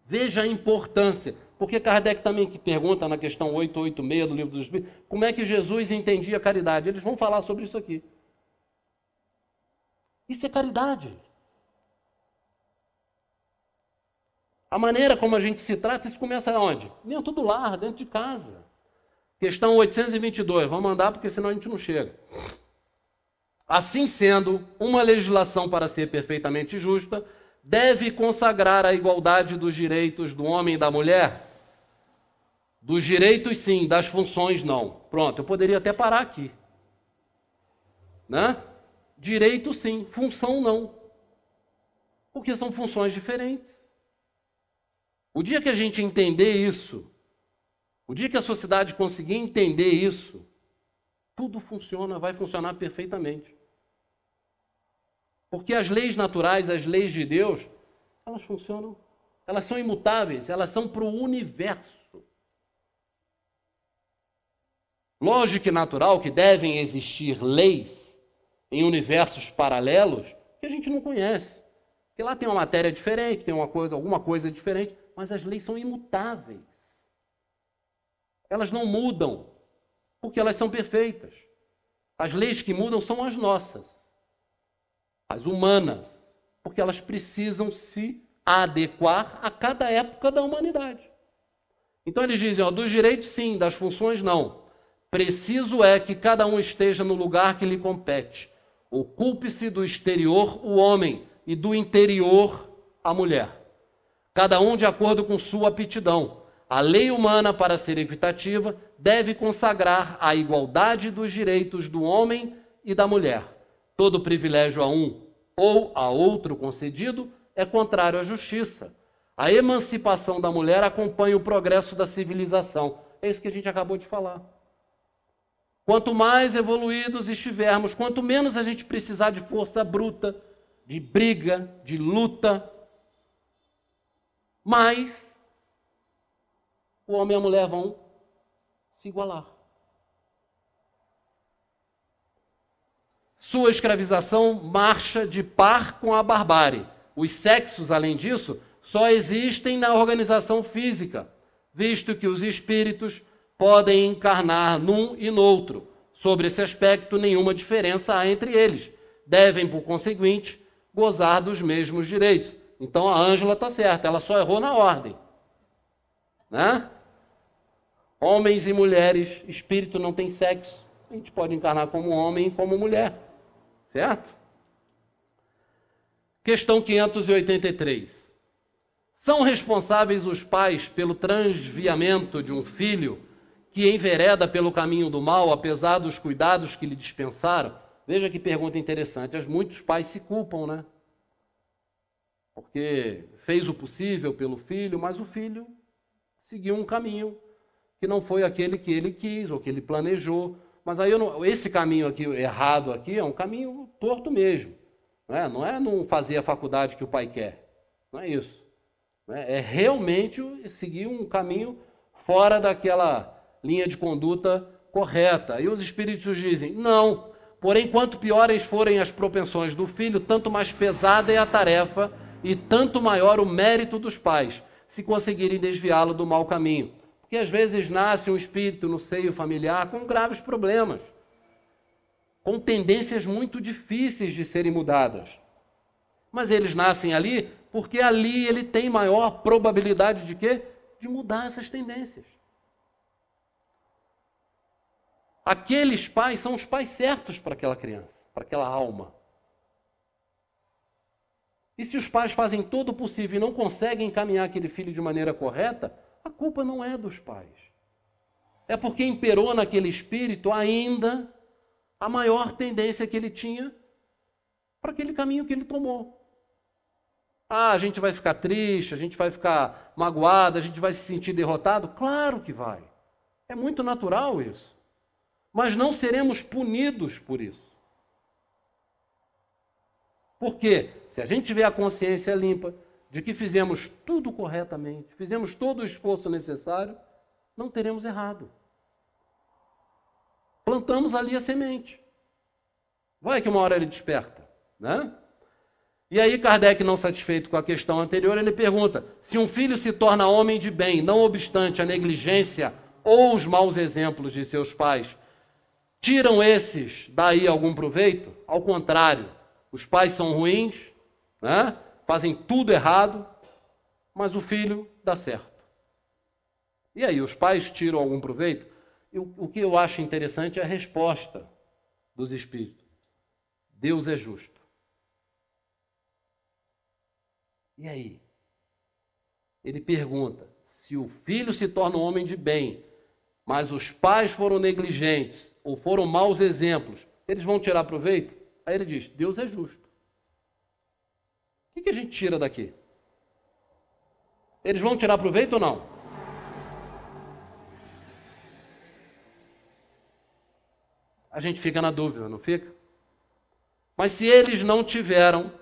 veja a importância. Porque Kardec também que pergunta na questão 886 do Livro dos Espíritos, como é que Jesus entendia a caridade? Eles vão falar sobre isso aqui. Isso é caridade. A maneira como a gente se trata, isso começa onde? Dentro do lar, dentro de casa. Questão 822, vamos mandar porque senão a gente não chega. Assim sendo, uma legislação para ser perfeitamente justa, deve consagrar a igualdade dos direitos do homem e da mulher? Dos direitos, sim, das funções, não. Pronto, eu poderia até parar aqui. Né? Direito, sim, função, não. Porque são funções diferentes. O dia que a gente entender isso, o dia que a sociedade conseguir entender isso, tudo funciona, vai funcionar perfeitamente. Porque as leis naturais, as leis de Deus, elas funcionam, elas são imutáveis, elas são para o universo. Lógico e natural que devem existir leis em universos paralelos que a gente não conhece. Porque lá tem uma matéria diferente, tem uma coisa, alguma coisa diferente, mas as leis são imutáveis. Elas não mudam, porque elas são perfeitas. As leis que mudam são as nossas, as humanas, porque elas precisam se adequar a cada época da humanidade. Então eles dizem, ó, dos direitos sim, das funções não. Preciso é que cada um esteja no lugar que lhe compete. Ocupe-se do exterior o homem e do interior a mulher. Cada um de acordo com sua aptidão. A lei humana, para ser equitativa, deve consagrar a igualdade dos direitos do homem e da mulher. Todo privilégio a um ou a outro concedido é contrário à justiça. A emancipação da mulher acompanha o progresso da civilização. É isso que a gente acabou de falar. Quanto mais evoluídos estivermos, quanto menos a gente precisar de força bruta, de briga, de luta, mais o homem e a mulher vão se igualar. Sua escravização marcha de par com a barbárie. Os sexos, além disso, só existem na organização física, visto que os espíritos podem encarnar num e noutro. Sobre esse aspecto, nenhuma diferença há entre eles. Devem, por conseguinte, gozar dos mesmos direitos. Então a Ângela está certa, ela só errou na ordem. Né? Homens e mulheres, espírito não tem sexo. A gente pode encarnar como homem e como mulher. Certo? Questão 583. São responsáveis os pais pelo transviamento de um filho que envereda pelo caminho do mal, apesar dos cuidados que lhe dispensaram? Veja que pergunta interessante. Muitos pais se culpam, né? Porque fez o possível pelo filho, mas o filho seguiu um caminho que não foi aquele que ele quis ou que ele planejou. Mas aí esse caminho aqui, errado aqui, é um caminho torto mesmo. Não é não fazer a faculdade que o pai quer. Não é isso. É realmente seguir um caminho fora daquela linha de conduta correta. E os espíritos dizem, não, porém, quanto piores forem as propensões do filho, tanto mais pesada é a tarefa e tanto maior o mérito dos pais, se conseguirem desviá-lo do mau caminho. Porque às vezes nasce um espírito no seio familiar com graves problemas, com tendências muito difíceis de serem mudadas. Mas eles nascem ali porque ali ele tem maior probabilidade de quê? De mudar essas tendências. Aqueles pais são os pais certos para aquela criança, para aquela alma. E se os pais fazem todo o possível e não conseguem encaminhar aquele filho de maneira correta, a culpa não é dos pais. É porque imperou naquele espírito ainda a maior tendência que ele tinha para aquele caminho que ele tomou. A gente vai ficar triste, a gente vai ficar magoado, a gente vai se sentir derrotado? Claro que vai. É muito natural isso. Mas não seremos punidos por isso. Por quê? Se a gente tiver a consciência limpa de que fizemos tudo corretamente, fizemos todo o esforço necessário, não teremos errado. Plantamos ali a semente. Vai que uma hora ele desperta, né? E aí Kardec, não satisfeito com a questão anterior, ele pergunta, se um filho se torna homem de bem, não obstante a negligência ou os maus exemplos de seus pais, tiram esses daí algum proveito? Ao contrário, os pais são ruins, né? Fazem tudo errado, mas o filho dá certo. E aí, os pais tiram algum proveito? O que eu acho interessante é a resposta dos espíritos. Deus é justo. E aí? Ele pergunta, se o filho se torna um homem de bem, mas os pais foram negligentes ou foram maus exemplos, eles vão tirar proveito? Aí ele diz, Deus é justo. O que a gente tira daqui? Eles vão tirar proveito ou não? A gente fica na dúvida, não fica? Mas se eles não tiveram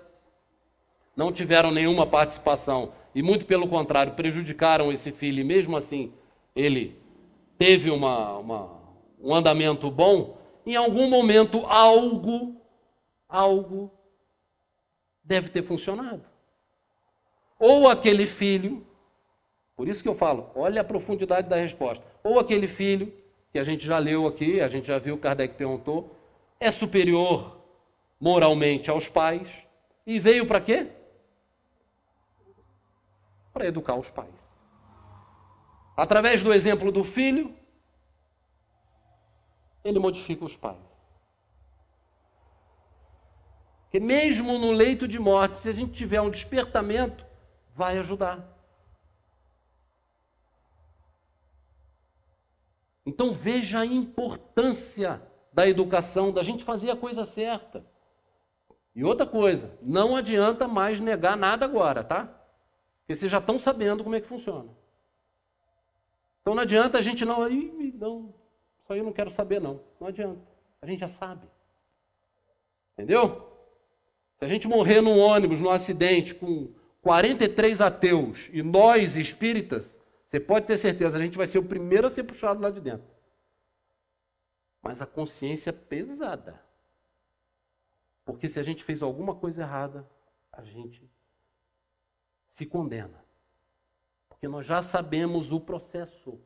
nenhuma participação, e muito pelo contrário, prejudicaram esse filho, e mesmo assim ele teve um andamento bom, em algum momento algo deve ter funcionado. Ou aquele filho, por isso que eu falo, olha a profundidade da resposta, ou aquele filho, que a gente já leu aqui, a gente já viu, Kardec perguntou, é superior moralmente aos pais, e veio para quê? Para educar os pais. Através do exemplo do filho, ele modifica os pais. Porque mesmo no leito de morte, se a gente tiver um despertamento, vai ajudar. Então veja a importância da educação, da gente fazer a coisa certa. E outra coisa, não adianta mais negar nada agora, tá? Porque vocês já estão sabendo como é que funciona. Então não adianta a gente não, isso aí eu não quero saber não. Não adianta, a gente já sabe. Entendeu? Se a gente morrer num ônibus, num acidente, com 43 ateus e nós espíritas, você pode ter certeza, a gente vai ser o primeiro a ser puxado lá de dentro. Mas a consciência é pesada. Porque se a gente fez alguma coisa errada, a gente se condena. Porque nós já sabemos o processo.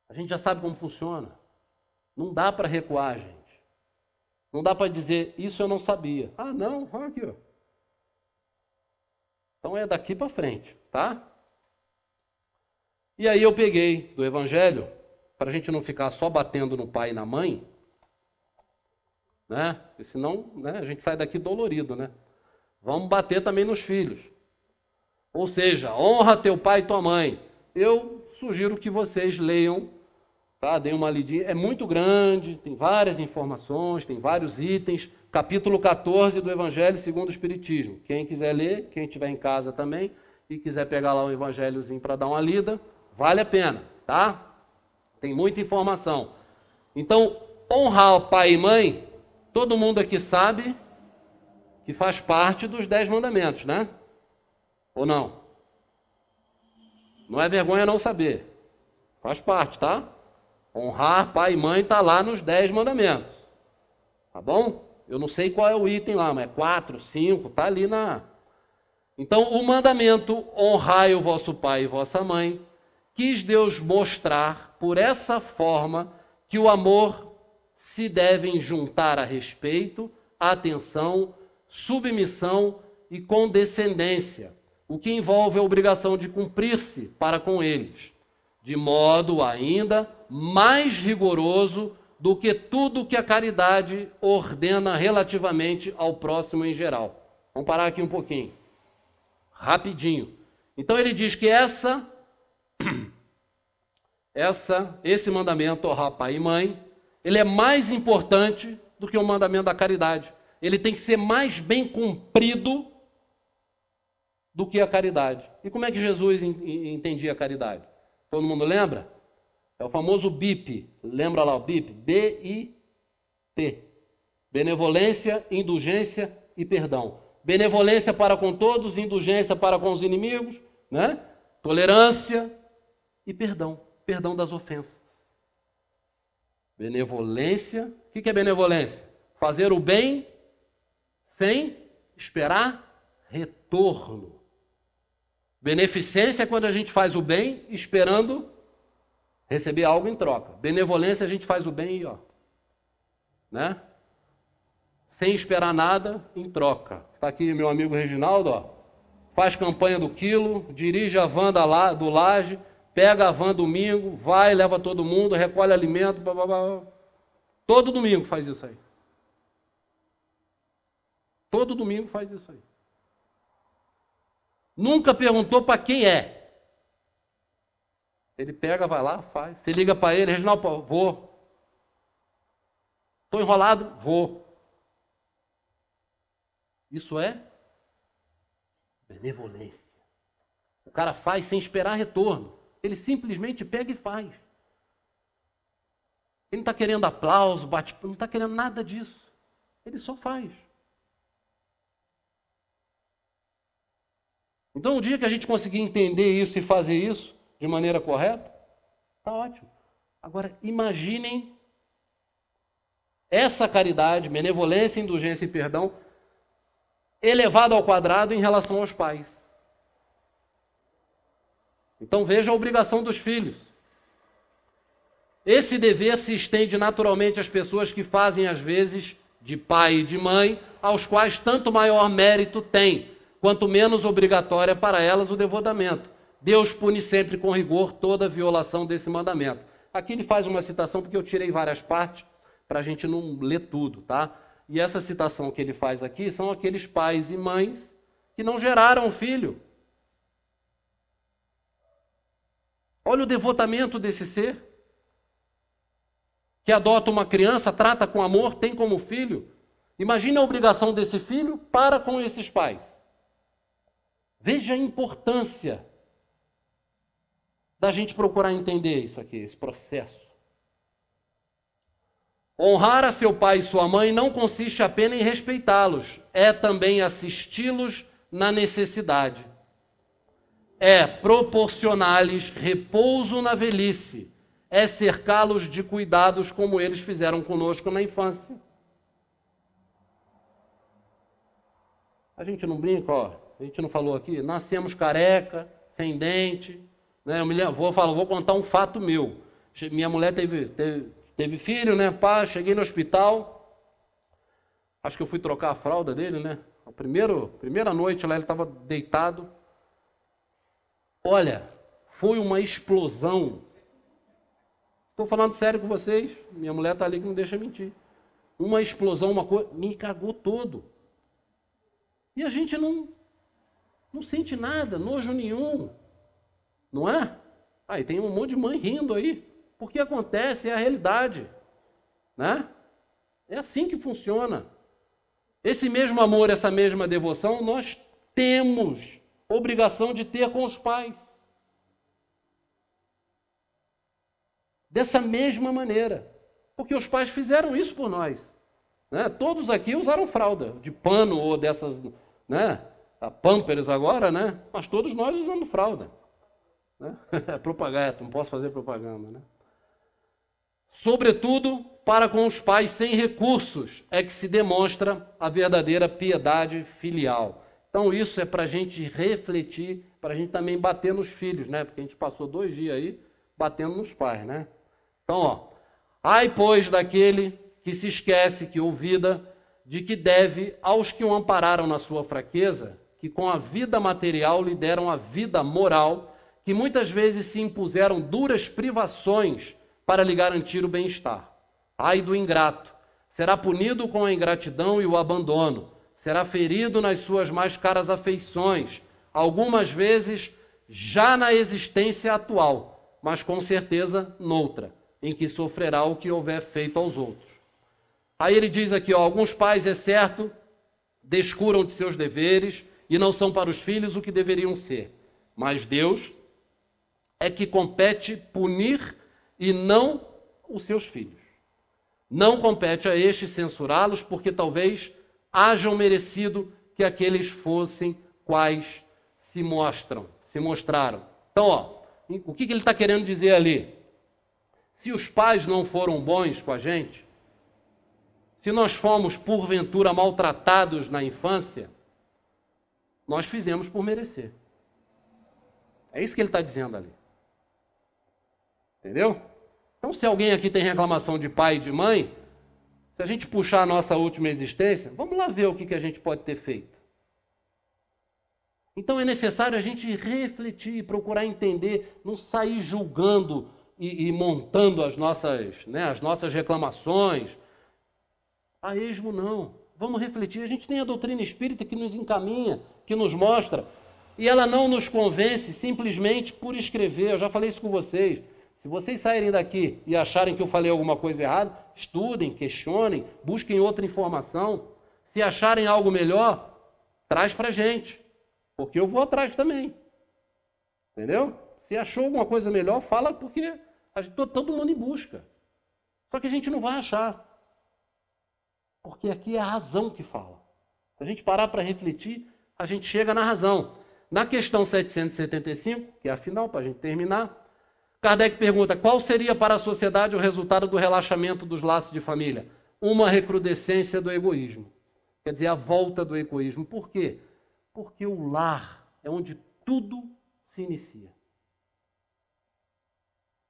A gente já sabe como funciona. Não dá para recuar, gente. Não dá para dizer, isso eu não sabia. Ah, não, olha aqui, ó. Então é daqui para frente, tá? E aí eu peguei do Evangelho, para a gente não ficar só batendo no pai e na mãe, né? Porque senão, né, a gente sai daqui dolorido, né? Vamos bater também nos filhos. Ou seja, honra teu pai e tua mãe. Eu sugiro que vocês leiam, tá? Deem uma lidinha. É muito grande, tem várias informações, tem vários itens. Capítulo 14 do Evangelho segundo o Espiritismo. Quem quiser ler, quem estiver em casa também, e quiser pegar lá um evangelhozinho para dar uma lida, vale a pena, tá? Tem muita informação. Então, honrar o pai e mãe, todo mundo aqui sabe que faz parte dos 10 mandamentos, né? Ou não? Não é vergonha não saber. Faz parte, tá? Honrar pai e mãe está lá nos 10 mandamentos. Tá bom? Eu não sei qual é o item lá, mas é 4, 5, tá ali na... Então, o mandamento, honrai o vosso pai e vossa mãe, quis Deus mostrar, por essa forma, que o amor se devem juntar a respeito, atenção, submissão e condescendência, o que envolve a obrigação de cumprir-se para com eles, de modo ainda mais rigoroso do que tudo que a caridade ordena relativamente ao próximo em geral. Vamos parar aqui um pouquinho. Rapidinho. Então ele diz que esse mandamento, honrar pai e mãe, ele é mais importante do que o mandamento da caridade. Ele tem que ser mais bem cumprido do que a caridade. E como é que Jesus entendia a caridade? Todo mundo lembra? É o famoso BIP. Lembra lá o BIP? B-I-P. Benevolência, indulgência e perdão. Benevolência para com todos, indulgência para com os inimigos, né? Tolerância e perdão. Perdão das ofensas. Benevolência. O que é benevolência? Fazer o bem sem esperar retorno. Beneficência é quando a gente faz o bem esperando receber algo em troca. Benevolência, a gente faz o bem e ó, né? Sem esperar nada em troca. Está aqui meu amigo Reginaldo, ó. Faz campanha do quilo, dirige a van do Laje, pega a van domingo, vai, leva todo mundo, recolhe alimento, blá, blá, blá. Todo domingo faz isso aí. Todo domingo faz isso aí. Nunca perguntou para quem é. Ele pega, vai lá, faz. Você liga para ele, Reginaldo, vou. Estou enrolado? Vou. Isso é benevolência. O cara faz sem esperar retorno. Ele simplesmente pega e faz. Ele não está querendo aplauso, não está querendo nada disso. Ele só faz. Então, o dia que a gente conseguir entender isso e fazer isso de maneira correta, está ótimo. Agora, imaginem essa caridade, benevolência, indulgência e perdão, elevado ao quadrado em relação aos pais. Então veja a obrigação dos filhos. Esse dever se estende naturalmente às pessoas que fazem, às vezes, de pai e de mãe, aos quais tanto maior mérito tem, quanto menos obrigatório é para elas o devotamento. Deus pune sempre com rigor toda violação desse mandamento. Aqui ele faz uma citação, porque eu tirei várias partes, para a gente não ler tudo, tá? E essa citação que ele faz aqui são aqueles pais e mães que não geraram filho. Olha o devotamento desse ser, que adota uma criança, trata com amor, tem como filho. Imagine a obrigação desse filho para com esses pais. Veja a importância da gente procurar entender isso aqui, esse processo. Honrar a seu pai e sua mãe não consiste apenas em respeitá-los, é também assisti-los na necessidade. É proporcionar-lhes repouso na velhice, é cercá-los de cuidados como eles fizeram conosco na infância. A gente não brinca, ó, a gente não falou aqui, nascemos careca, sem dente, né? Vou contar um fato meu. Minha mulher teve filho, né? Pá, cheguei no hospital, acho que eu fui trocar a fralda dele, né? A primeira noite lá ele estava deitado. Olha, foi uma explosão. Estou falando sério com vocês, minha mulher está ali que não deixa mentir. Uma explosão, uma coisa, me cagou todo. E a gente não sente nada, nojo nenhum. Não é? Aí tem um monte de mãe rindo aí. Porque acontece, é a realidade. Né? É assim que funciona. Esse mesmo amor, essa mesma devoção, nós temos obrigação de ter com os pais. Dessa mesma maneira. Porque os pais fizeram isso por nós. Né? Todos aqui usaram fralda, de pano ou dessas, né? A Pampers agora, né? Mas todos nós usamos fralda. Né? Propaganda, não posso fazer propaganda, né? Sobretudo, para com os pais sem recursos, é que se demonstra a verdadeira piedade filial. Então isso é para a gente refletir, para a gente também bater nos filhos, né? Porque a gente passou 2 dias aí batendo nos pais, né? Então, ó, ai, pois, daquele que se esquece, que ouvida, de que deve aos que o ampararam na sua fraqueza, que com a vida material lhe deram a vida moral, que muitas vezes se impuseram duras privações para lhe garantir o bem-estar. Ai do ingrato, será punido com a ingratidão e o abandono, será ferido nas suas mais caras afeições, algumas vezes já na existência atual, mas com certeza noutra, em que sofrerá o que houver feito aos outros. Aí ele diz aqui, ó, alguns pais, é certo, descuram de seus deveres e não são para os filhos o que deveriam ser, mas Deus é que compete punir e não os seus filhos. Não compete a estes censurá-los, porque talvez hajam merecido que aqueles fossem quais se mostraram. Então, ó, o que ele está querendo dizer ali? Se os pais não foram bons com a gente, se nós fomos, porventura, maltratados na infância, nós fizemos por merecer. É isso que ele está dizendo ali. Entendeu? Então, se alguém aqui tem reclamação de pai e de mãe, se a gente puxar a nossa última existência, vamos lá ver o que a gente pode ter feito. Então, é necessário a gente refletir, procurar entender, não sair julgando e montando as nossas reclamações. A esmo não. Vamos refletir. A gente tem a doutrina espírita que nos encaminha, que nos mostra, e ela não nos convence simplesmente por escrever. Eu já falei isso com vocês. Se vocês saírem daqui e acharem que eu falei alguma coisa errada, estudem, questionem, busquem outra informação. Se acharem algo melhor, traz para a gente, porque eu vou atrás também. Entendeu? Se achou alguma coisa melhor, fala, porque todo mundo em busca. Só que a gente não vai achar. Porque aqui é a razão que fala. Se a gente parar para refletir, a gente chega na razão. Na questão 775, que é a final, para a gente terminar, Kardec pergunta, qual seria para a sociedade o resultado do relaxamento dos laços de família? Uma recrudescência do egoísmo. Quer dizer, a volta do egoísmo. Por quê? Porque o lar é onde tudo se inicia.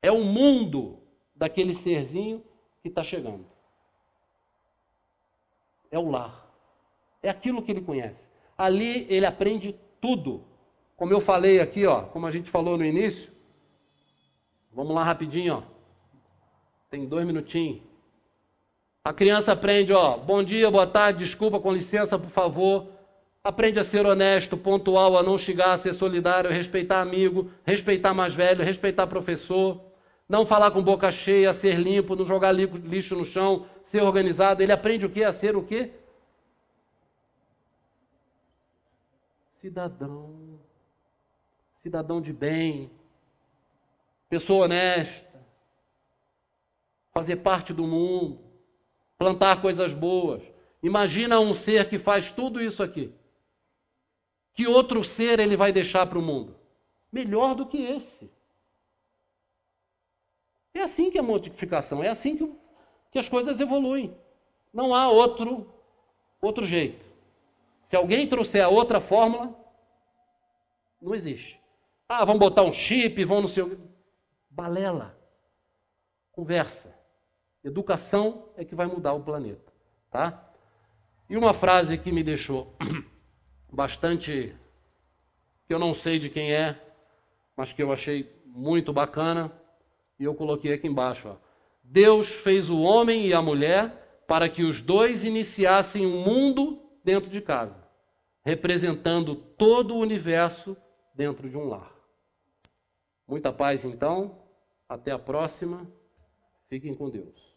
É o mundo daquele serzinho que está chegando. É o lar. É aquilo que ele conhece. Ali ele aprende tudo. Como eu falei aqui, ó, como a gente falou no início, vamos lá rapidinho, ó. Tem 2 minutinhos. A criança aprende, ó, bom dia, boa tarde, desculpa, com licença, por favor. Aprende a ser honesto, pontual, a não xingar, a ser solidário, respeitar amigo, respeitar mais velho, respeitar professor, não falar com boca cheia, a ser limpo, não jogar lixo no chão, ser organizado. Ele aprende o quê? A ser o quê? Cidadão. Cidadão de bem. Pessoa honesta. Fazer parte do mundo. Plantar coisas boas. Imagina um ser que faz tudo isso aqui. Que outro ser ele vai deixar para o mundo? Melhor do que esse. É assim que é a modificação, é assim que as coisas evoluem. Não há outro jeito. Se alguém trouxer a outra fórmula, não existe. Ah, vão botar um chip, vão no seu... Balela. Conversa. Educação é que vai mudar o planeta. Tá? E uma frase que me deixou bastante... que eu não sei de quem é, mas que eu achei muito bacana, e eu coloquei aqui embaixo. Ó. Deus fez o homem e a mulher para que os dois iniciassem um mundo dentro de casa, representando todo o universo dentro de um lar. Muita paz, então. Até a próxima. Fiquem com Deus.